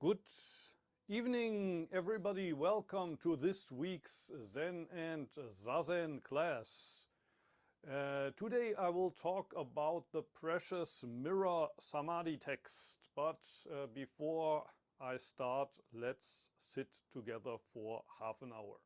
Good evening, everybody. Welcome to this week's Zen and Zazen class. Today I will talk about the precious mirror Samadhi text. But before I start, let's sit together for half an hour.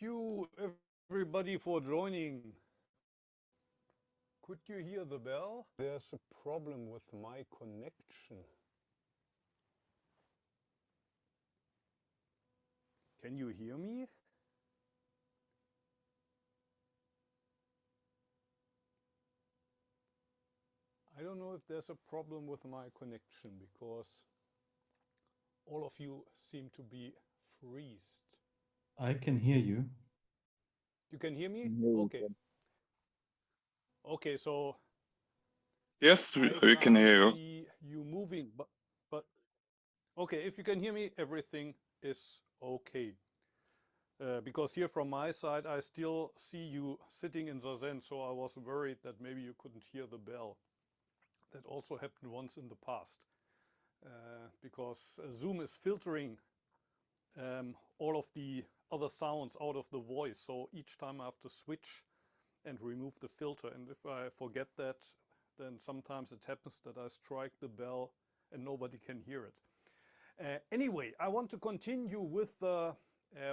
you everybody for joining. Could you hear the bell? There's a problem with my connection. Can you hear me? I don't know if there's a problem with my connection because all of you seem to be freezed. I can hear you. You can hear me? Okay. Okay, so yes, we can hear you. See you moving, but okay, if you can hear me, everything is okay. Because here from my side, I still see you sitting in Zazen, so I was worried that maybe you couldn't hear the bell. That also happened once in the past, because Zoom is filtering all of the other sounds out of the voice. So each time I have to switch and remove the filter. And if I forget that, then sometimes it happens that I strike the bell and nobody can hear it. Anyway, I want to continue with the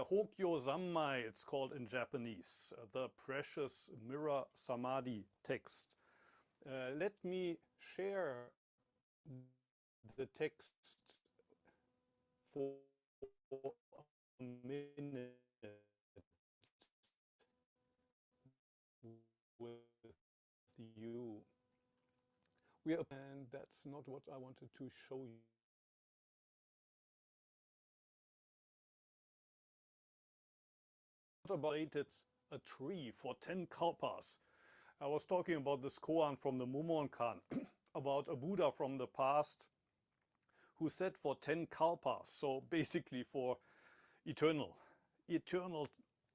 Hokyo Zammai, it's called in Japanese, the precious mirror Samadhi text. Let me share the text for a minute with you. And that's not what I wanted to show you. About a tree for 10 kalpas. I was talking about this koan from the Mumonkan about a Buddha from the past who said for 10 kalpas, so basically for eternal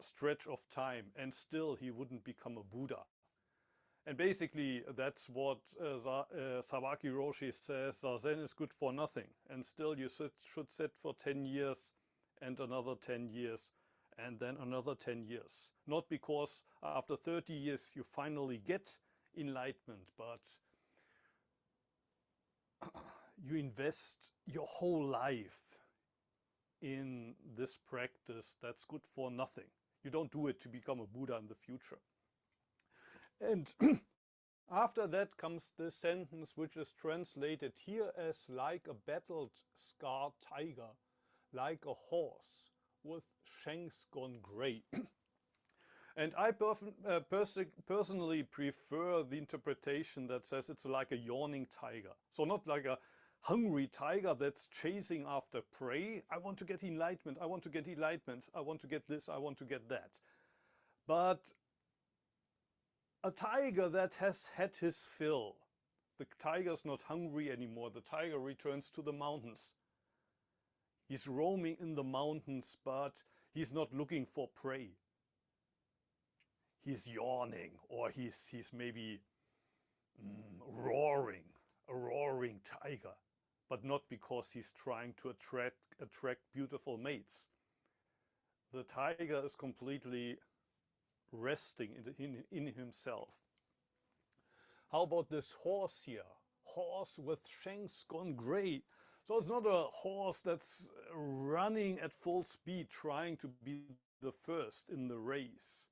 stretch of time, and still he wouldn't become a Buddha. And basically that's what Sawaki Roshi says, Zazen is good for nothing, and still you should sit for 10 years and another 10 years and then another 10 years. Not because after 30 years you finally get enlightenment, but you invest your whole life in this practice that's good for nothing. You don't do it to become a Buddha in the future. And after that comes the sentence which is translated here as like a battled scarred tiger, like a horse with shanks gone gray. And I personally prefer the interpretation that says it's like a yawning tiger. So not like a hungry tiger that's chasing after prey. I want to get enlightenment, I want to get enlightenment, I want to get this, I want to get that. But a tiger that has had his fill. The tiger's not hungry anymore. The tiger returns to the mountains. He's roaming in the mountains, but he's not looking for prey. He's yawning, or he's maybe roaring, a roaring tiger, but not because he's trying to attract beautiful mates. The tiger is completely resting in himself. How about this horse here? Horse with shanks gone gray. So it's not a horse that's running at full speed trying to be the first in the race.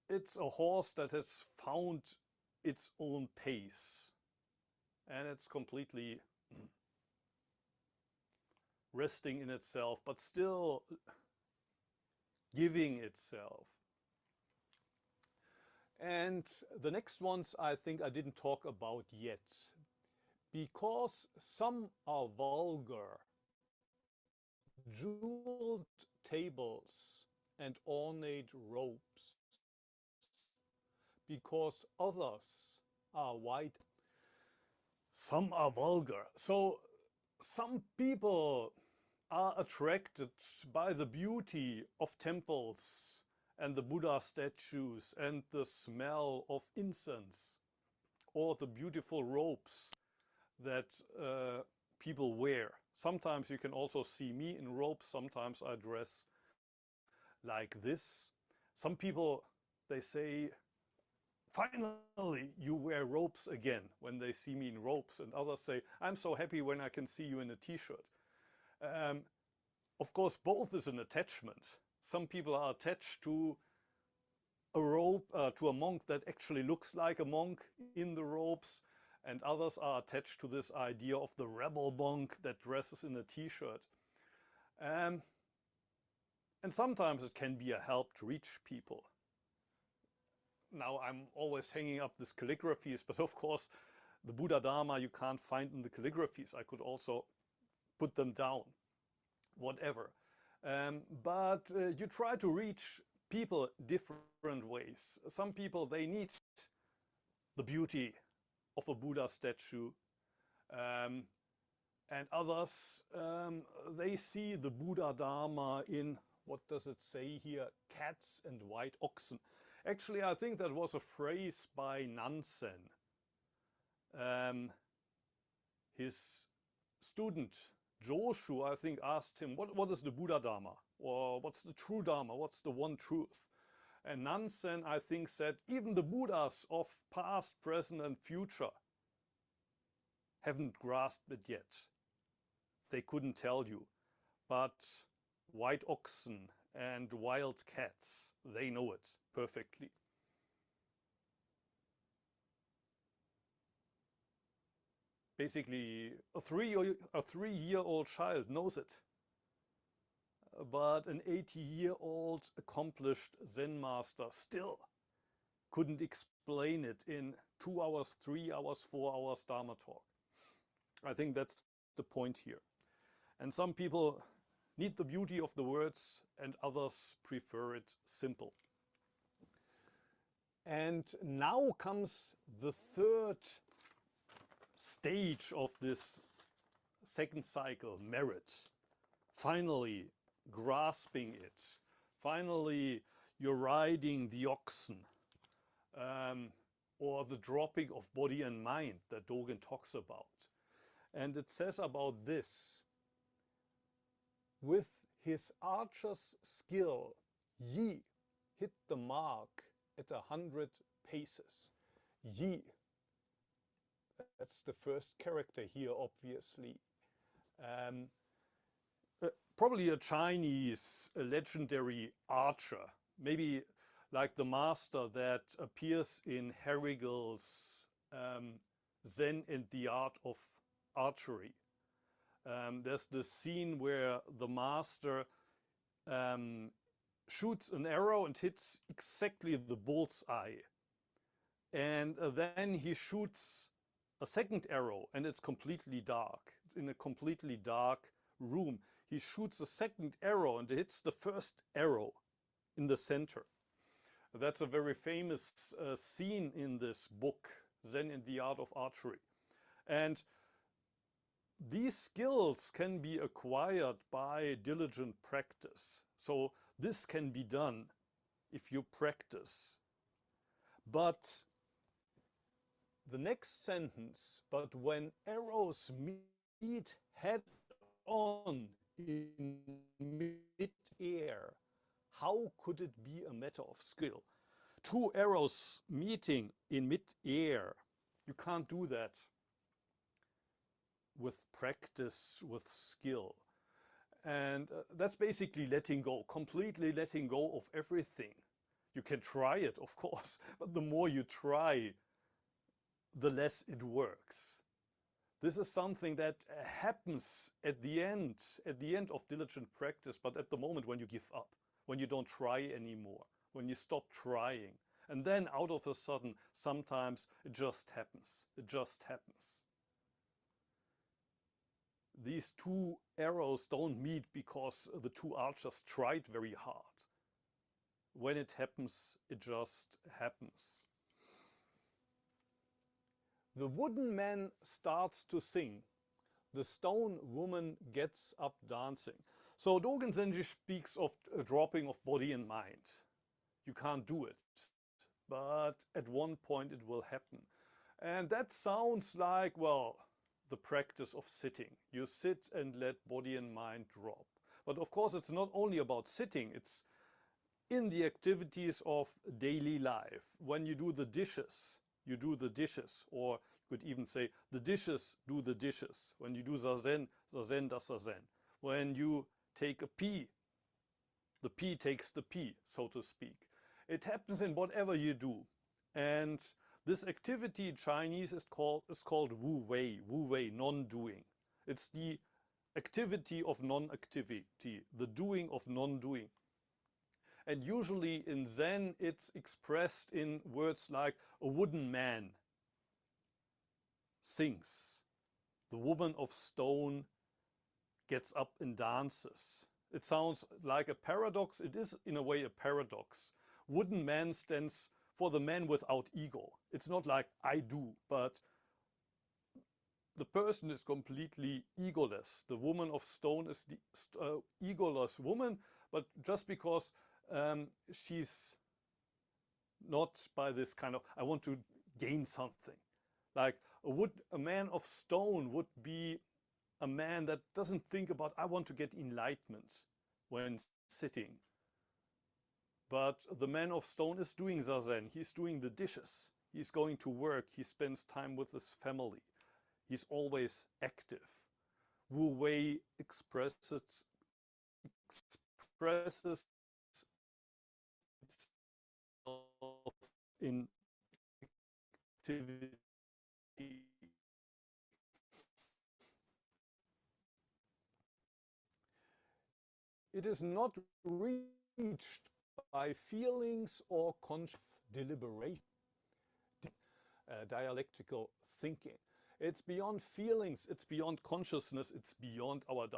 It's a horse that has found its own pace, and it's completely resting in itself, but still giving itself. And the next ones I think I didn't talk about yet, because some are vulgar. Jeweled tables and ornate ropes, because others are white. Some are vulgar. So some people are attracted by the beauty of temples and the Buddha statues and the smell of incense, or the beautiful robes that people wear. Sometimes you can also see me in robes. Sometimes I dress like this. Some people, they say, finally you wear robes again when they see me in robes, and others say, I'm so happy when I can see you in a t-shirt. Of course, both is an attachment. Some people are attached to a robe, to a monk that actually looks like a monk in the robes, and others are attached to this idea of the rebel monk that dresses in a t-shirt. And sometimes it can be a help to reach people. Now I'm always hanging up these calligraphies, but of course the Buddha Dharma you can't find in the calligraphies. I could also put them down, whatever. But you try to reach people different ways. Some people, they need the beauty of a Buddha statue, and others, they see the Buddha Dharma in, what does it say here, cats and white oxen. Actually, I think that was a phrase by Nansen. His student Joshu, I think, asked him, what is the Buddha Dharma? Or what's the true Dharma? What's the one truth? And Nansen, I think, said, even the Buddhas of past, present and future haven't grasped it yet. They couldn't tell you. But white oxen and wild cats, they know it perfectly. Basically, a three-year-old child knows it. But an 80-year-old accomplished Zen master still couldn't explain it in 2 hours, 3 hours, 4 hours Dharma talk. I think that's the point here. And some people need the beauty of the words and others prefer it simple. And now comes the third stage of this second cycle, merit. Finally grasping it. Finally you're riding the oxen. Or the dropping of body and mind that Dogen talks about. And it says about this, with his archer's skill, Yi hit the mark at 100 paces. Yi, that's the first character here, obviously. Probably a Chinese legendary archer, maybe like the master that appears in Herrigel's Zen and the Art of Archery. There's this scene where the master shoots an arrow and hits exactly the bull's eye. And then he shoots a second arrow and it's completely dark. It's in a completely dark room. He shoots a second arrow and hits the first arrow in the center. That's a very famous scene in this book, Zen and the Art of Archery. And these skills can be acquired by diligent practice. So this can be done if you practice. But the next sentence, but when arrows meet head on in mid-air, how could it be a matter of skill? 2 arrows meeting in mid-air, you can't do that with practice, with skill. And that's basically letting go, completely letting go of everything. You can try it, of course, but the more you try, the less it works. This is something that happens at the end of diligent practice, but at the moment when you give up, when you don't try anymore, when you stop trying. And then out of a sudden, sometimes it just happens. It just happens. These 2 arrows don't meet because the 2 archers tried very hard. When it happens, it just happens. The wooden man starts to sing. The stone woman gets up dancing. So Dogen Zenji speaks of a dropping of body and mind. You can't do it, but at one point it will happen. And that sounds like, well, the practice of sitting. You sit and let body and mind drop. But of course it's not only about sitting, it's in the activities of daily life. When you do the dishes, you do the dishes. Or you could even say, the dishes do the dishes. When you do Zazen, Zazen does Zazen. When you take a pee, The P takes the P, so to speak. It happens in whatever you do. And this activity in Chinese is called Wu Wei, non-doing. It's the activity of non-activity, the doing of non-doing. And usually in Zen it's expressed in words like a wooden man sings. The woman of stone gets up and dances. It sounds like a paradox. It is in a way a paradox. Wooden man stands for the man without ego. It's not like I do, but the person is completely egoless. The woman of stone is the egoless woman, but just because she's not by this kind of, I want to gain something. Like a man of stone would be a man that doesn't think about, I want to get enlightenment when sitting. But the man of stone is doing Zazen. He's doing the dishes. He's going to work. He spends time with his family. He's always active. Wu Wei expresses itself in activity. It is not reached by feelings or conscious deliberation, dialectical thinking. It's beyond feelings, it's beyond consciousness, it's beyond our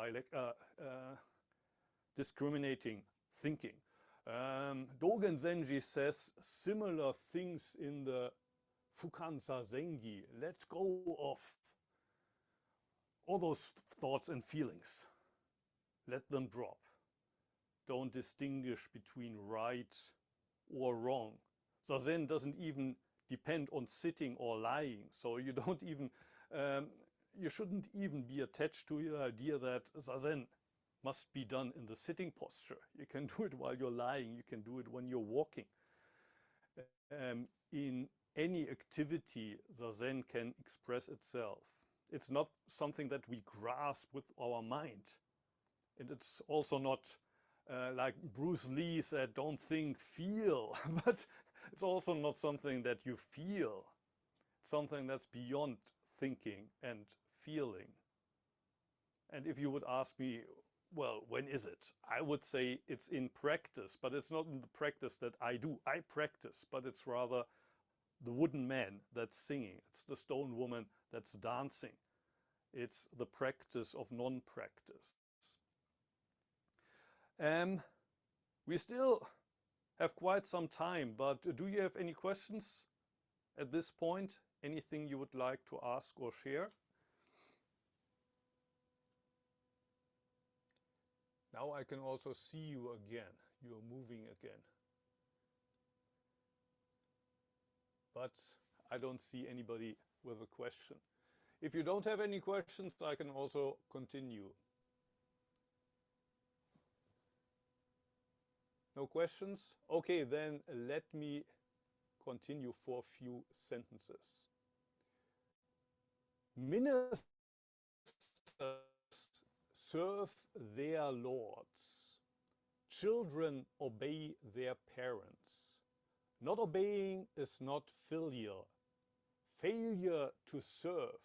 discriminating thinking. Dogen Zenji says similar things in the Fukan Zazengi. Let go of all those thoughts and feelings. Let them drop. Don't distinguish between right or wrong. Zazen doesn't even depend on sitting or lying. So you don't even, you shouldn't even be attached to the idea that Zazen must be done in the sitting posture. You can do it while you're lying. You can do it when you're walking. In any activity, Zazen can express itself. It's not something that we grasp with our mind. And it's also not like Bruce Lee said, don't think, feel. But it's also not something that you feel. It's something that's beyond thinking and feeling. And if you would ask me, well, when is it? I would say it's in practice, but it's not in the practice that I do. I practice, but it's rather the wooden man that's singing. It's the stone woman that's dancing. It's the practice of non-practice. We still have quite some time, but do you have any questions at this point? Anything you would like to ask or share? Now I can also see you again. You're moving again. But I don't see anybody with a question. If you don't have any questions, I can also continue. No questions? Okay, then let me continue for a few sentences. Ministers serve their lords. Children obey their parents. Not obeying is not failure. Failure to serve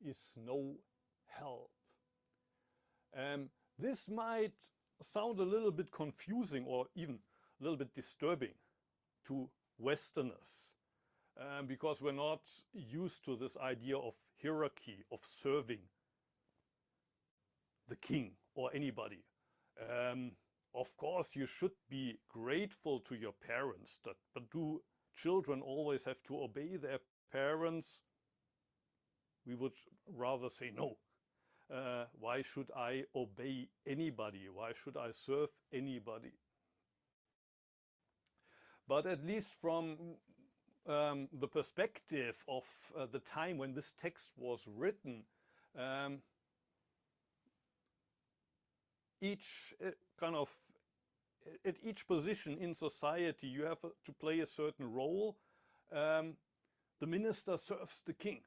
is no help. This might sound a little bit confusing or even a little bit disturbing to Westerners because we're not used to this idea of hierarchy, of serving the king or anybody. Of course, you should be grateful to your parents, but do children always have to obey their parents? We would rather say no. Why should I obey anybody? Why should I serve anybody? But at least from the perspective of the time when this text was written, at each position in society, you have to play a certain role. The minister serves the king.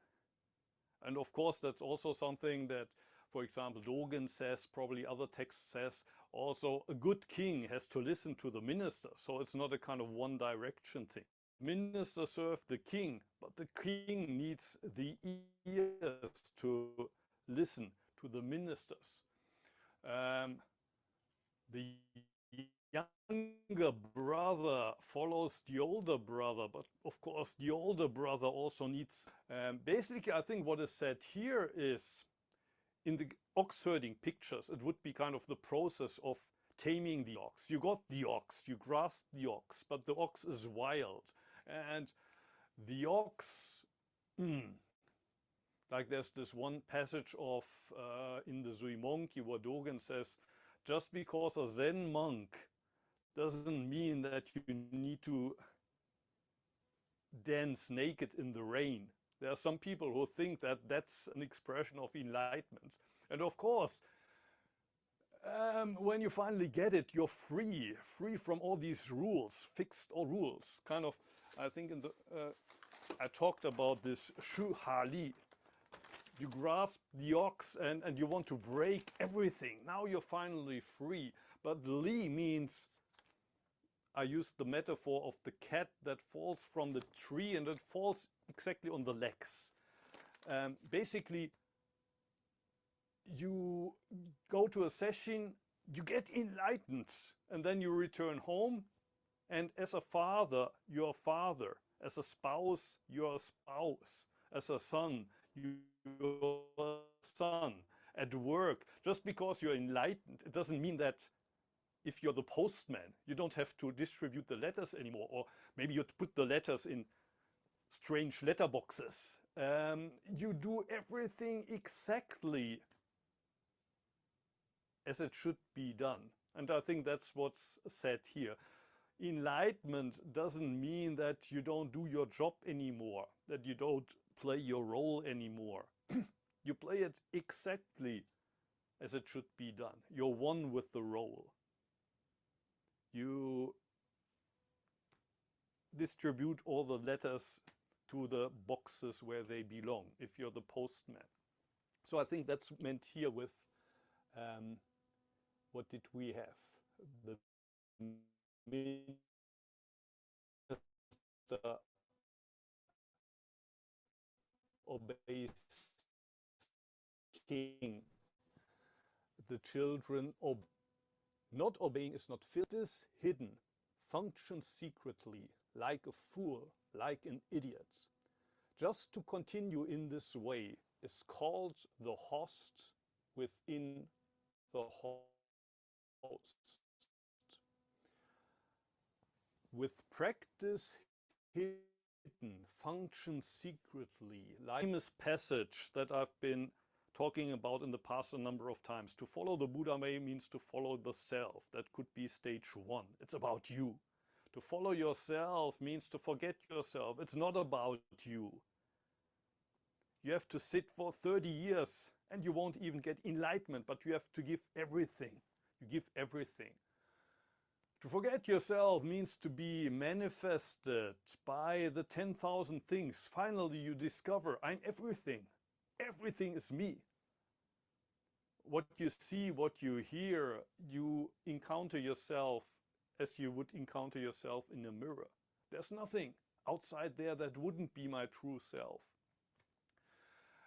And of course, that's also something that For example, Dogen says, probably other texts says, also a good king has to listen to the minister. So it's not a kind of one direction thing. Minister serve the king, but the king needs the ears to listen to the ministers. The younger brother follows the older brother, but of course the older brother also needs... basically, I think what is said here is, in the ox herding pictures, it would be kind of the process of taming the ox. You got the ox, you grasp the ox, but the ox is wild. And the ox, like there's this one passage of in the Sui Monkey where Dogen says, just because a Zen monk doesn't mean that you need to dance naked in the rain. There are some people who think that that's an expression of enlightenment. And of course, when you finally get it, you're free from all these rules, fixed all rules. Kind of, I think in the, I talked about this shu ha li. You grasp the ox and you want to break everything. Now you're finally free. But li means, I used the metaphor of the cat that falls from the tree and it falls exactly on the legs. Basically, you go to a session, you get enlightened, and then you return home, and as a father, you're a father. As a spouse, you're a spouse. As a son, you're a son. At work, just because you're enlightened, it doesn't mean that if you're the postman, you don't have to distribute the letters anymore, or maybe you put the letters in strange letterboxes. You do everything exactly as it should be done. And I think that's what's said here. Enlightenment doesn't mean that you don't do your job anymore, that you don't play your role anymore. You play it exactly as it should be done. You're one with the role. You distribute all the letters to the boxes where they belong, if you're the postman. So I think that's meant here with, what did we have? The minister obeys king. The children not obeying is not fit. It is hidden, functions secretly, like a fool, like an idiot. Just to continue in this way is called the host within the host. With practice hidden, functions secretly, like a famous passage that I've been talking about in the past a number of times. To follow the Buddha way means to follow the self. That could be stage one. It's about you. To follow yourself means to forget yourself. It's not about you. You have to sit for 30 years and you won't even get enlightenment, but you have to give everything. You give everything. To forget yourself means to be manifested by the 10,000 things. Finally, you discover, I'm everything. Everything is me. What you see, what you hear, you encounter yourself as you would encounter yourself in a mirror. There's nothing outside there that wouldn't be my true self.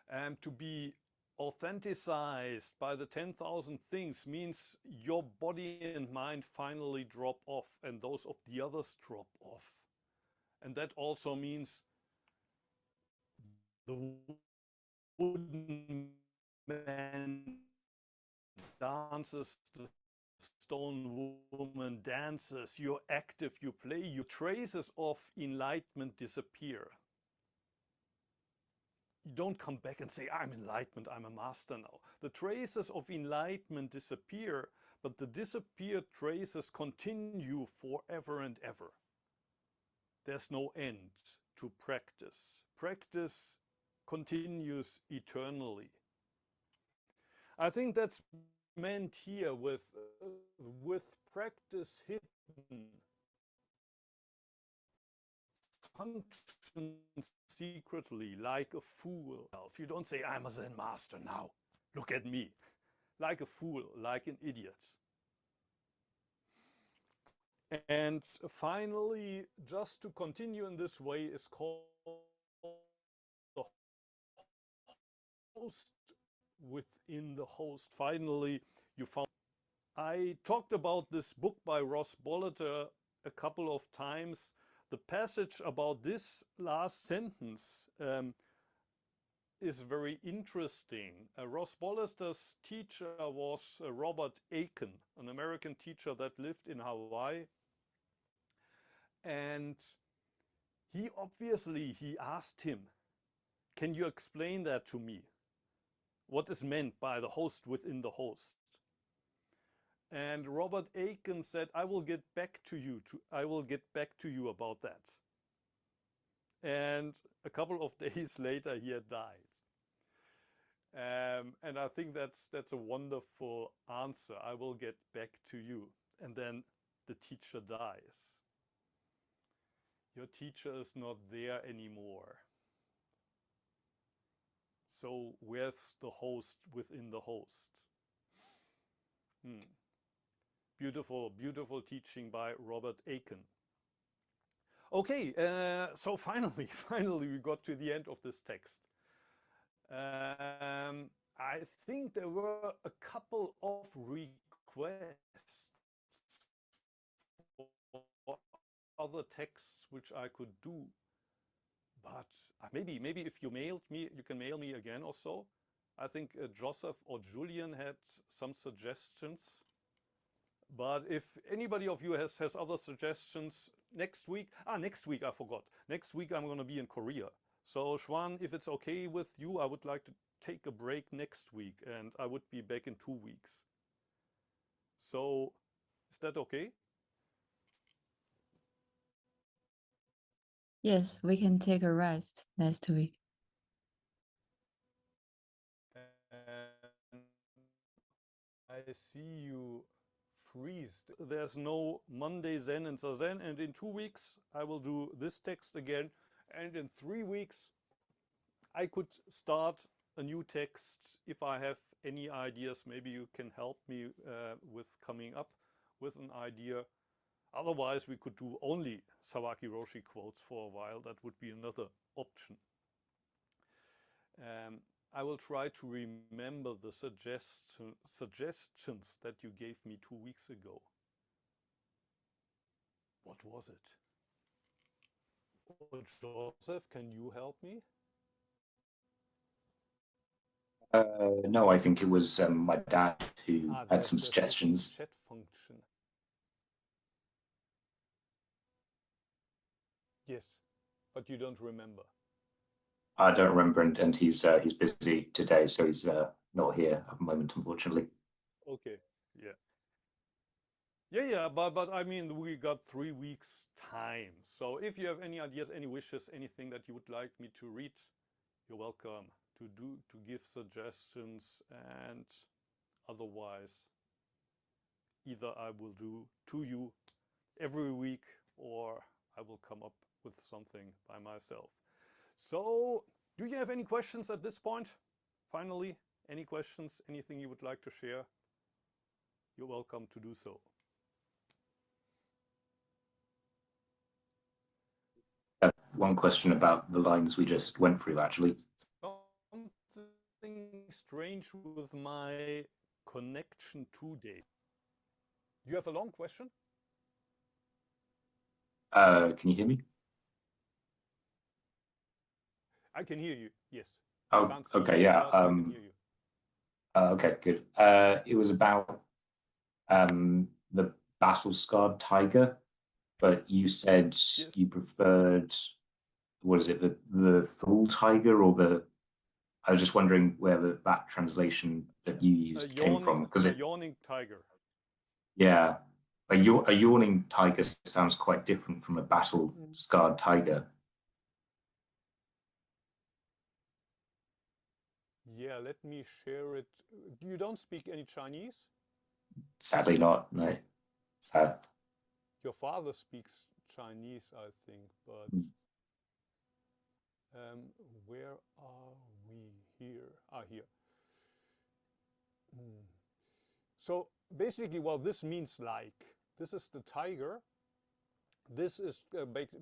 And to be authenticized by the 10,000 things means your body and mind finally drop off and those of the others drop off. And that also means the wooden man dances, the stone woman dances, you're active, you play, your traces of enlightenment disappear. You don't come back and say, I'm enlightened, I'm a master now. The traces of enlightenment disappear, but the disappeared traces continue forever and ever. There's no end to practice. Practice continues eternally. I think that's meant here with practice hidden. Functions secretly like a fool. You don't say, I'm a Zen master now. Look at me, like a fool, like an idiot. And finally, just to continue in this way, is called the host within the host. Finally, you found. I talked about this book by Ross Bollitter a couple of times. The passage about this last sentence is very interesting. Ross Bollitter's teacher was Robert Aiken, an American teacher that lived in Hawaii. And he asked him, can you explain that to me? What is meant by the host within the host? And Robert Aiken said, I will get back to you about that. And a couple of days later, he had died. And I think that's a wonderful answer. I will get back to you. And then the teacher dies. Your teacher is not there anymore. So where's the host within the host? Beautiful, beautiful teaching by Robert Aiken. Okay, so finally we got to the end of this text. I think there were a couple of requests for other texts which I could do, but maybe if you mailed me, you can mail me again or so. I think Joseph or Julian had some suggestions. But if anybody of you has other suggestions, next week I forgot. Next week I'm going to be in Korea. So Schwan, if it's okay with you, I would like to take a break next week and I would be back in 2 weeks. So is that okay? Yes, we can take a rest next week. And I see you freezed. There's no Monday Zen and Zazen, and in 2 weeks I will do this text again, and in 3 weeks I could start a new text if I have any ideas. Maybe you can help me with coming up with an idea. Otherwise we could do only Sawaki Roshi quotes for a while. That would be another option. I will try to remember the suggestions that you gave me 2 weeks ago. What was it? Oh, Joseph, can you help me? No, I think it was my dad who had some suggestions. Chat function. Yes, but you don't remember. I don't remember, and he's busy today, so he's not here at the moment, unfortunately. Okay, yeah, but I mean, we got 3 weeks time. So if you have any ideas, any wishes, anything that you would like me to read, you're welcome to give suggestions. And otherwise, either I will do to you every week or I will come up with something by myself. So do you have any questions at this point? Finally, any questions, anything you would like to share? You're welcome to do so. One question about the lines we just went through, actually. Something strange with my connection today. Do you have a long question? Can you hear me? I can hear you, yes. Oh, okay, yeah. I can hear you. Okay, good. It was about the battle-scarred tiger, but you said yes. You preferred, what is it, the full tiger or the... I was just wondering where that translation that you used came from. Because a yawning tiger. Yeah, a yawning tiger sounds quite different from a battle-scarred tiger. Yeah, let me share it. You don't speak any Chinese? Sadly not, no. Sad. Your father speaks Chinese, I think, but where are we here? Ah, here. So basically, well, this means like. This is the tiger. This is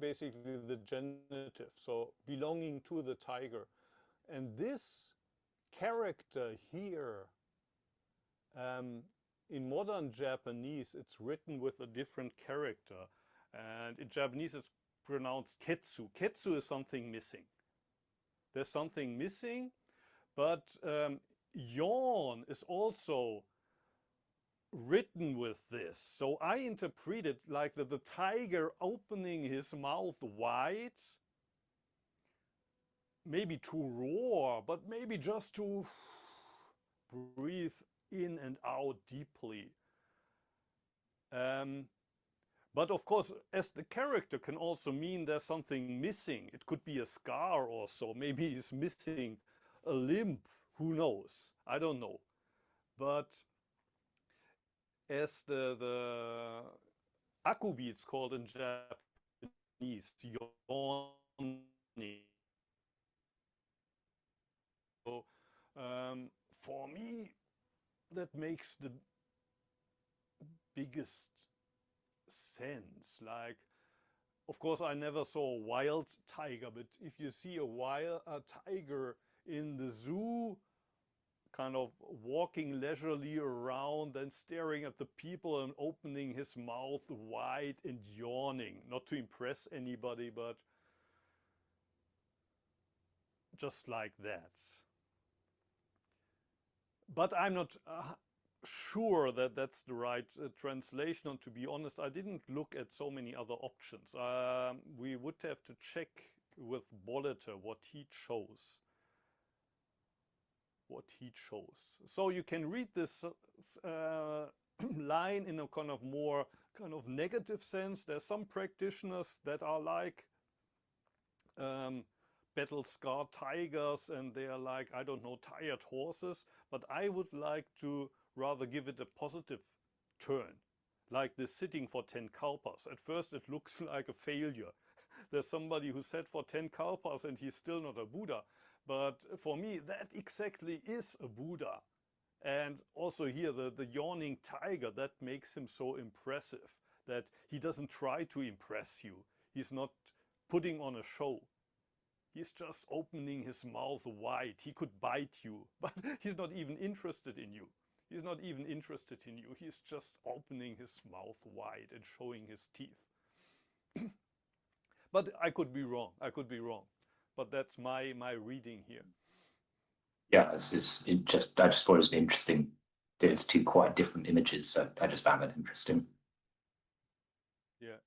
basically the genitive, so belonging to the tiger. And this character here, in modern Japanese, it's written with a different character. And in Japanese, it's pronounced ketsu. Ketsu is something missing. There's something missing, but yawn is also written with this. So I interpret it like that the tiger opening his mouth wide, maybe to roar, but maybe just to breathe in and out deeply. But of course, as the character can also mean there's something missing. It could be a scar or so. Maybe he's missing a limb. Who knows? I don't know. But as the akubi, it's called in Japanese, yawning. So for me, that makes the biggest sense. Like, of course, I never saw a wild tiger, but if you see a tiger in the zoo, kind of walking leisurely around and staring at the people and opening his mouth wide and yawning, not to impress anybody, but just like that. But I'm not sure that that's the right translation, and to be honest, I didn't look at so many other options. We would have to check with Bolleter what he chose. So you can read this line in a kind of more negative sense. There's some practitioners that are like battle-scarred tigers, and they are like, I don't know, tired horses. But I would like to rather give it a positive turn, like this sitting for 10 kalpas. At first it looks like a failure. There's somebody who sat for 10 kalpas and he's still not a Buddha. But for me, that exactly is a Buddha. And also here, the yawning tiger, that makes him so impressive, that he doesn't try to impress you. He's not putting on a show. He's just opening his mouth wide. He could bite you, but he's not even interested in you. He's not even interested in you. He's just opening his mouth wide and showing his teeth. But I could be wrong. But that's my reading here. Yeah, I just thought it was interesting that it's two quite different images, so I just found it interesting. Yeah.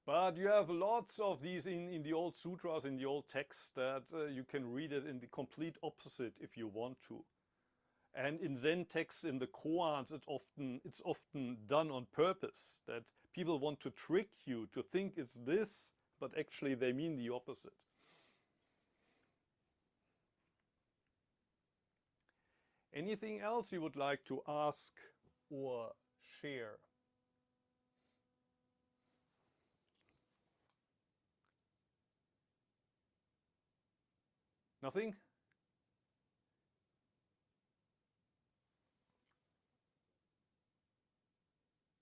But you have lots of these in the old sutras, in the old texts, that you can read it in the complete opposite if you want to. And in Zen texts, in the koans, it's often done on purpose, that people want to trick you to think it's this, but actually they mean the opposite. Anything else you would like to ask or share? Nothing?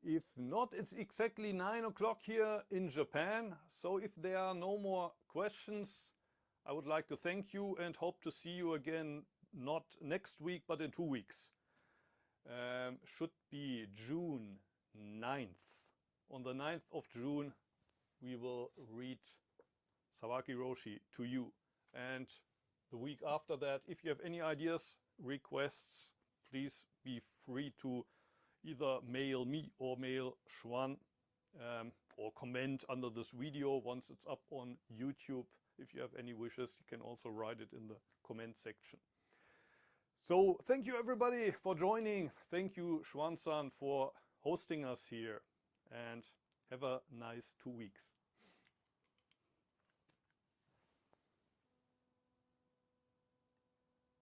If not, it's exactly 9 o'clock here in Japan. So if there are no more questions, I would like to thank you and hope to see you again, not next week, but in 2 weeks. Should be June 9th. On the 9th of June, we will read Sawaki Roshi to you. And the week after that, if you have any ideas, requests, please be free to either mail me or mail Xuan, or comment under this video once it's up on YouTube. If you have any wishes, you can also write it in the comment section. So thank you everybody for joining. Thank you Xuan-san for hosting us here, and have a nice 2 weeks.